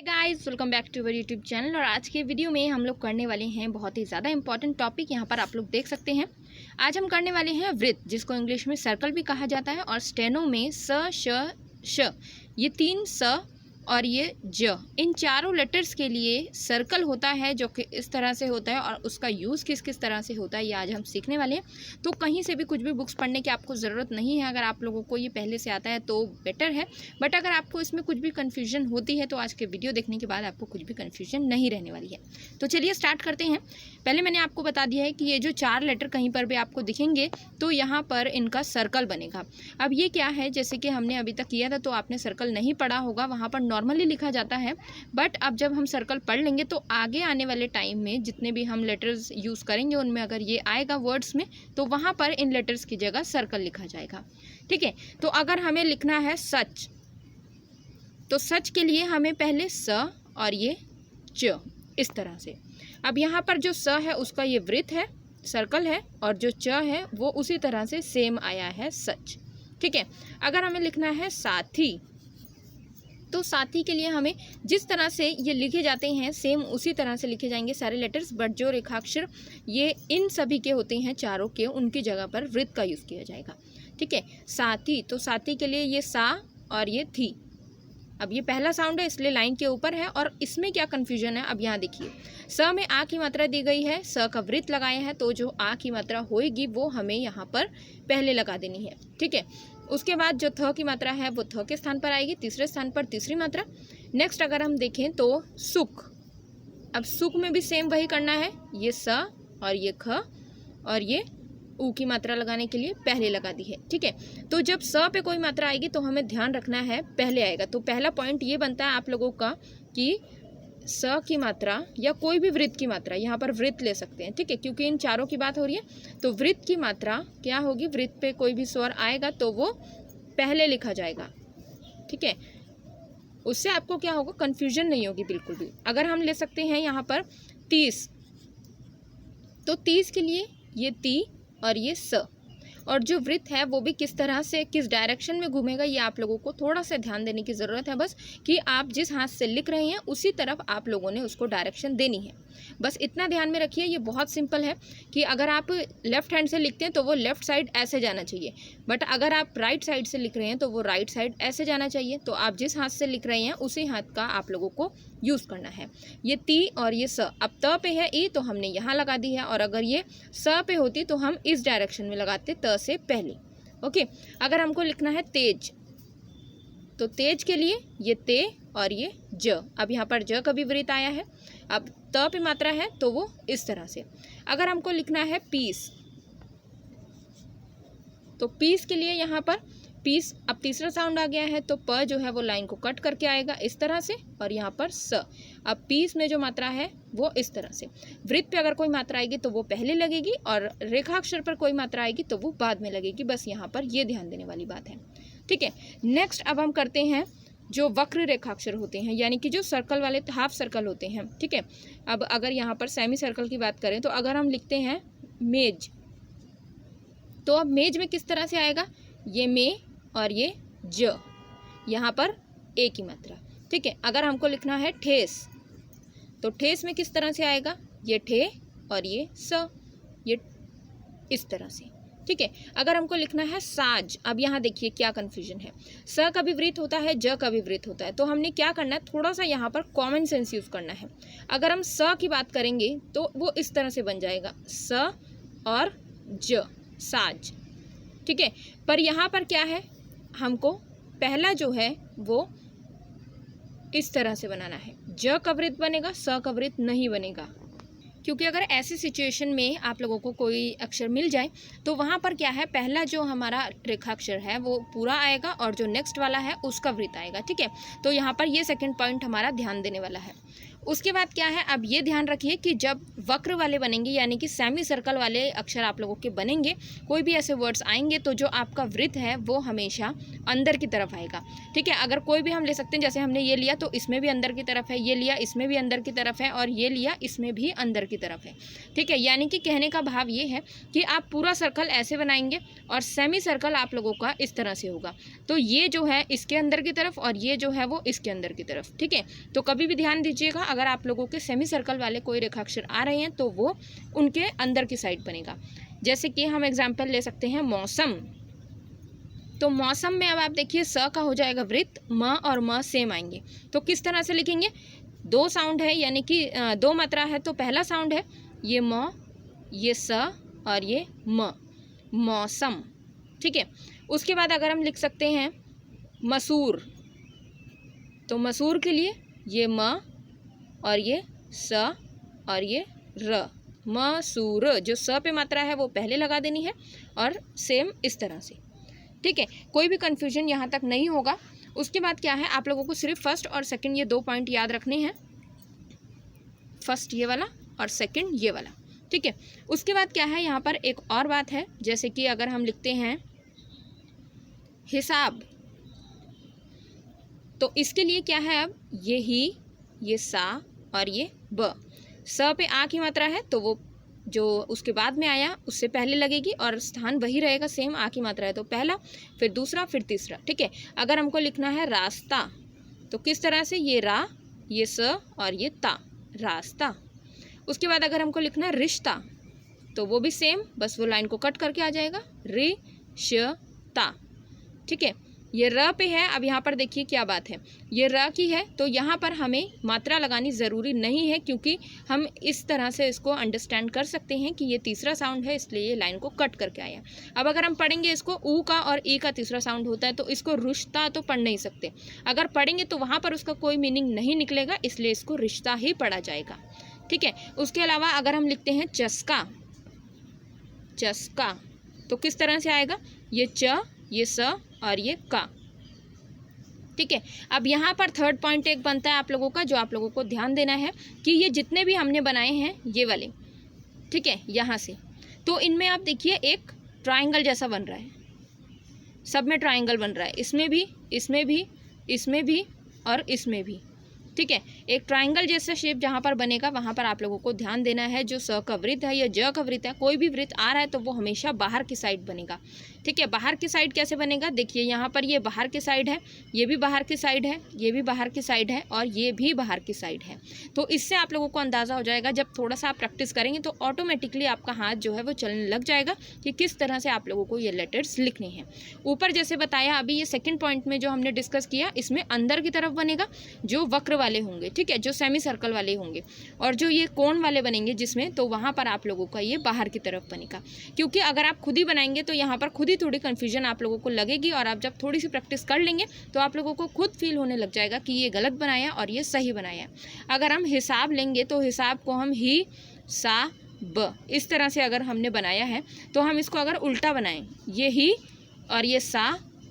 Guys, welcome back to our YouTube channel. और आज के वीडियो में हम लोग करने वाले हैं बहुत ही ज़्यादा इंपॉर्टेंट टॉपिक। यहाँ पर आप लोग देख सकते हैं। आज हम करने वाले हैं वृत्त, जिसको इंग्लिश में सर्कल भी कहा जाता है। और स्टेनो में स, श, श, ये तीन स और ये ज, इन चारों लेटर्स के लिए सर्कल होता है, जो कि इस तरह से होता है। और उसका यूज़ किस किस तरह से होता है ये आज हम सीखने वाले हैं। तो कहीं से भी कुछ भी बुक्स पढ़ने की आपको ज़रूरत नहीं है। अगर आप लोगों को ये पहले से आता है तो बेटर है, बट अगर आपको इसमें कुछ भी कन्फ्यूजन होती है तो आज के वीडियो देखने के बाद आपको कुछ भी कन्फ्यूजन नहीं रहने वाली है। तो चलिए स्टार्ट करते हैं। पहले मैंने आपको बता दिया है कि ये जो चार लेटर कहीं पर भी आपको दिखेंगे तो यहाँ पर इनका सर्कल बनेगा। अब ये क्या है, जैसे कि हमने अभी तक किया था तो आपने सर्कल नहीं पढ़ा होगा, वहाँ पर नॉर्मली लिखा जाता है। बट अब जब हम सर्कल पढ़ लेंगे तो आगे आने वाले टाइम में जितने भी हम लेटर्स यूज़ करेंगे उनमें अगर ये आएगा वर्ड्स में तो वहाँ पर इन लेटर्स की जगह सर्कल लिखा जाएगा। ठीक है, तो अगर हमें लिखना है सच, तो सच के लिए हमें पहले स और ये च, इस तरह से। अब यहाँ पर जो स है उसका ये वृत्त है, सर्कल है, और जो च है वो उसी तरह से सेम आया है सच। ठीक है, अगर हमें लिखना है साथी, तो साथी के लिए हमें जिस तरह से ये लिखे जाते हैं सेम उसी तरह से लिखे जाएंगे सारे लेटर्स, बट जो रेखाक्षर ये इन सभी के होते हैं चारों के, उनकी जगह पर वृत्त का यूज़ किया जाएगा। ठीक है, साथी, तो साथी के लिए ये सा और ये थी। अब ये पहला साउंड है इसलिए लाइन के ऊपर है। और इसमें क्या कन्फ्यूजन है, अब यहाँ देखिए, स में आ की मात्रा दी गई है, स का वृत्त लगाए हैं, तो जो आ की मात्रा होएगी वो हमें यहाँ पर पहले लगा देनी है। ठीक है, उसके बाद जो थ की मात्रा है वो थ के स्थान पर आएगी, तीसरे स्थान पर तीसरी मात्रा। नेक्स्ट अगर हम देखें तो सुख, अब सुख में भी सेम वही करना है, ये स और ये ख और ये ऊ की मात्रा लगाने के लिए पहले लगा दी है। ठीक है, तो जब स पे कोई मात्रा आएगी तो हमें ध्यान रखना है पहले आएगा। तो पहला पॉइंट ये बनता है आप लोगों का कि स की मात्रा या कोई भी वृत्त की मात्रा, यहाँ पर वृत्त ले सकते हैं। ठीक है, क्योंकि इन चारों की बात हो रही है तो वृत्त की मात्रा क्या होगी, वृत्त पे कोई भी स्वर आएगा तो वो पहले लिखा जाएगा। ठीक है, उससे आपको क्या होगा, कन्फ्यूजन नहीं होगी बिल्कुल भी। अगर हम ले सकते हैं यहाँ पर 30, तो 30 के लिए ये ती और ये स, और जो वृत्त है वो भी किस तरह से किस डायरेक्शन में घूमेगा ये आप लोगों को थोड़ा सा ध्यान देने की ज़रूरत है। बस कि आप जिस हाथ से लिख रहे हैं उसी तरफ आप लोगों ने उसको डायरेक्शन देनी है, बस इतना ध्यान में रखिए। ये बहुत सिंपल है कि अगर आप लेफ्ट हैंड से लिखते हैं तो वो लेफ़्ट साइड ऐसे जाना चाहिए, बट अगर आप राइट साइड से लिख रहे हैं तो वो राइट साइड ऐसे जाना चाहिए। तो आप जिस हाथ से लिख रहे हैं उसी हाथ का आप लोगों को यूज़ करना है। ये ती और ये स, अब त पे है ई तो हमने यहाँ लगा दी है, और अगर ये स पे होती तो हम इस डायरेक्शन में लगाते त से पहले। ओके, अगर हमको लिखना है तेज, तो तेज के लिए ये ते और ये ज, अब यहाँ पर ज का भी वृत्त आया है। अब त पे मात्रा है तो वो इस तरह से। अगर हमको लिखना है पीस, तो पीस के लिए यहाँ पर पीस, अब तीसरा साउंड आ गया है तो प जो है वो लाइन को कट करके आएगा इस तरह से, और यहाँ पर स। अब पीस में जो मात्रा है वो इस तरह से। वृत्त पे अगर कोई मात्रा आएगी तो वो पहले लगेगी, और रेखाक्षर पर कोई मात्रा आएगी तो वो बाद में लगेगी। बस यहाँ पर ये ध्यान देने वाली बात है। ठीक है, नेक्स्ट अब हम करते हैं जो वक्र रेखाक्षर होते हैं, यानी कि जो सर्कल वाले हाफ सर्कल होते हैं। ठीक है, अब अगर यहाँ पर सेमी सर्कल की बात करें तो अगर हम लिखते हैं मेज, तो अब मेज में किस तरह से आएगा, ये मे और ये ज, यहाँ पर ए की मात्रा। ठीक है, अगर हमको लिखना है ठेस, तो ठेस में किस तरह से आएगा, ये ठे और ये स, ये इस तरह से। ठीक है, अगर हमको लिखना है साज, अब यहाँ देखिए क्या कन्फ्यूजन है, स का भी वृत्त होता है, ज का भी वृत्त होता है, तो हमने क्या करना है, थोड़ा सा यहाँ पर कॉमन सेंस यूज़ करना है। अगर हम स की बात करेंगे तो वो इस तरह से बन जाएगा, स और ज, साज। ठीक है, पर यहाँ पर क्या है, हमको पहला जो है वो इस तरह से बनाना है, ज का वृत्त बनेगा, स का वृत्त नहीं बनेगा। क्योंकि अगर ऐसी सिचुएशन में आप लोगों को कोई अक्षर मिल जाए तो वहाँ पर क्या है, पहला जो हमारा रेखाक्षर है वो पूरा आएगा और जो नेक्स्ट वाला है उसका वृत्त आएगा। ठीक है, तो यहाँ पर ये सेकंड पॉइंट हमारा ध्यान देने वाला है। उसके बाद क्या है, अब ये ध्यान रखिए कि जब वक्र वाले बनेंगे यानी कि सेमी सर्कल वाले अक्षर आप लोगों के बनेंगे, कोई भी ऐसे वर्ड्स आएंगे तो जो आपका वृत्त है वो हमेशा अंदर की तरफ आएगा। ठीक है, अगर कोई भी हम ले सकते हैं, जैसे हमने ये लिया तो इसमें भी अंदर की तरफ है, ये लिया इसमें भी अंदर की तरफ है, और ये लिया इसमें भी अंदर की तरफ है। ठीक है, यानी कि कहने का भाव ये है कि आप पूरा सर्कल ऐसे बनाएंगे और सेमी सर्कल आप लोगों का इस तरह से होगा। तो ये जो है इसके अंदर की तरफ और ये जो है वो इसके अंदर की तरफ। ठीक है, तो कभी भी ध्यान दीजिएगा, अगर आप लोगों के सेमी सर्कल वाले कोई रेखाक्षर आ रहे हैं तो वो उनके अंदर की साइड बनेगा। जैसे कि हम एग्जाम्पल ले सकते हैं मौसम। तो मौसम में अब आप देखिए स का हो जाएगा वृत्त, म और म सेम आएंगे। तो किस तरह से लिखेंगे, दो साउंड है यानी कि दो मात्रा है, तो पहला साउंड है ये म, ये स और ये म, मौसम। ठीक है, उसके बाद अगर हम लिख सकते हैं मसूर, तो मसूर के लिए ये म और ये स और ये र, मसूर। जो स पे मात्रा है वो पहले लगा देनी है और सेम इस तरह से। ठीक है, कोई भी कन्फ्यूजन यहाँ तक नहीं होगा। उसके बाद क्या है, आप लोगों को सिर्फ फर्स्ट और सेकंड ये दो पॉइंट याद रखने हैं, फर्स्ट ये वाला और सेकंड ये वाला। ठीक है, उसके बाद क्या है, यहाँ पर एक और बात है, जैसे कि अगर हम लिखते हैं हिसाब, तो इसके लिए क्या है, अब ये ही, ये सा और ये ब। स पे आ की मात्रा है तो वो जो उसके बाद में आया उससे पहले लगेगी और स्थान वही रहेगा सेम, आ की मात्रा है तो पहला, फिर दूसरा, फिर तीसरा। ठीक है, अगर हमको लिखना है रास्ता तो किस तरह से, ये रा, ये स और ये ता, रास्ता। उसके बाद अगर हमको लिखना है रिश्ता तो वो भी सेम, बस वो लाइन को कट करके आ जाएगा, रि श ता। ठीक है, ये र पे है। अब यहाँ पर देखिए क्या बात है, ये र की है तो यहाँ पर हमें मात्रा लगानी ज़रूरी नहीं है, क्योंकि हम इस तरह से इसको अंडरस्टैंड कर सकते हैं कि ये तीसरा साउंड है, इसलिए ये लाइन को कट करके आया। अब अगर हम पढ़ेंगे इसको, ऊ का और ई का तीसरा साउंड होता है, तो इसको रुश्ता तो पढ़ नहीं सकते। अगर पढ़ेंगे तो वहाँ पर उसका कोई मीनिंग नहीं निकलेगा, इसलिए इसको रिश्ता ही पढ़ा जाएगा। ठीक है, उसके अलावा अगर हम लिखते हैं चस्का, चस्का, तो किस तरह से आएगा, ये च, ये स और ये का। ठीक है, अब यहाँ पर थर्ड पॉइंट एक बनता है आप लोगों का, जो आप लोगों को ध्यान देना है कि ये जितने भी हमने बनाए हैं ये वाले, ठीक है, यहाँ से, तो इनमें आप देखिए एक ट्रायंगल जैसा बन रहा है, सब में ट्रायंगल बन रहा है, इसमें भी, इसमें भी, इसमें भी और इसमें भी। ठीक है, एक ट्रायंगल जैसा शेप जहाँ पर बनेगा वहाँ पर आप लोगों को ध्यान देना है, जो स का वृत्त है या ज का वृत्त है, कोई भी वृत्त आ रहा है तो वो हमेशा बाहर की साइड बनेगा। ठीक है, बाहर की साइड कैसे बनेगा, देखिए यहाँ पर ये बाहर की साइड है, ये भी बाहर की साइड है, ये भी बाहर की साइड है और ये भी बाहर की साइड है। तो इससे आप लोगों को अंदाज़ा हो जाएगा, जब थोड़ा सा आप प्रैक्टिस करेंगे तो ऑटोमेटिकली आपका हाथ जो है वो चलने लग जाएगा कि किस तरह से आप लोगों को ये लेटर्स लिखने हैं। ऊपर जैसे बताया अभी, ये सेकेंड पॉइंट में जो हमने डिस्कस किया, इसमें अंदर की तरफ बनेगा जो वक्र वाले होंगे, ठीक है, जो सेमी सर्कल वाले होंगे, और जो ये कोण वाले बनेंगे जिसमें, तो वहाँ पर आप लोगों का ये बाहर की तरफ बनेगा। क्योंकि अगर आप खुद ही बनाएंगे तो यहाँ पर खुद ही थोड़ी कन्फ्यूजन आप लोगों को लगेगी, और आप जब थोड़ी सी प्रैक्टिस कर लेंगे तो आप लोगों को खुद फील होने लग जाएगा कि ये गलत बनाया और ये सही बनाया। अगर हम हिसाब लेंगे तो हिसाब को हम ही, सा, ब, इस तरह से अगर हमने बनाया है, तो हम इसको अगर उल्टा बनाएं, ये ही और ये सा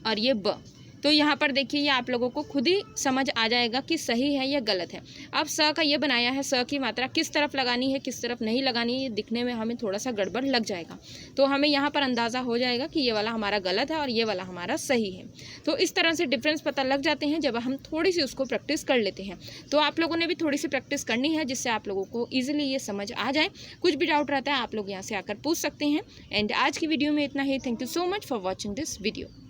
और ये ब, तो यहाँ पर देखिए ये आप लोगों को खुद ही समझ आ जाएगा कि सही है या गलत है। अब स का ये बनाया है, स की मात्रा किस तरफ लगानी है किस तरफ नहीं लगानी है, ये दिखने में हमें थोड़ा सा गड़बड़ लग जाएगा, तो हमें यहाँ पर अंदाज़ा हो जाएगा कि ये वाला हमारा गलत है और ये वाला हमारा सही है। तो इस तरह से डिफरेंस पता लग जाते हैं जब हम थोड़ी सी उसको प्रैक्टिस कर लेते हैं। तो आप लोगों ने भी थोड़ी सी प्रैक्टिस करनी है, जिससे आप लोगों को ईजिली ये समझ आ जाए। कुछ भी डाउट रहता है आप लोग यहाँ से आकर पूछ सकते हैं। एंड आज की वीडियो में इतना ही। Thank you so much for watching this video.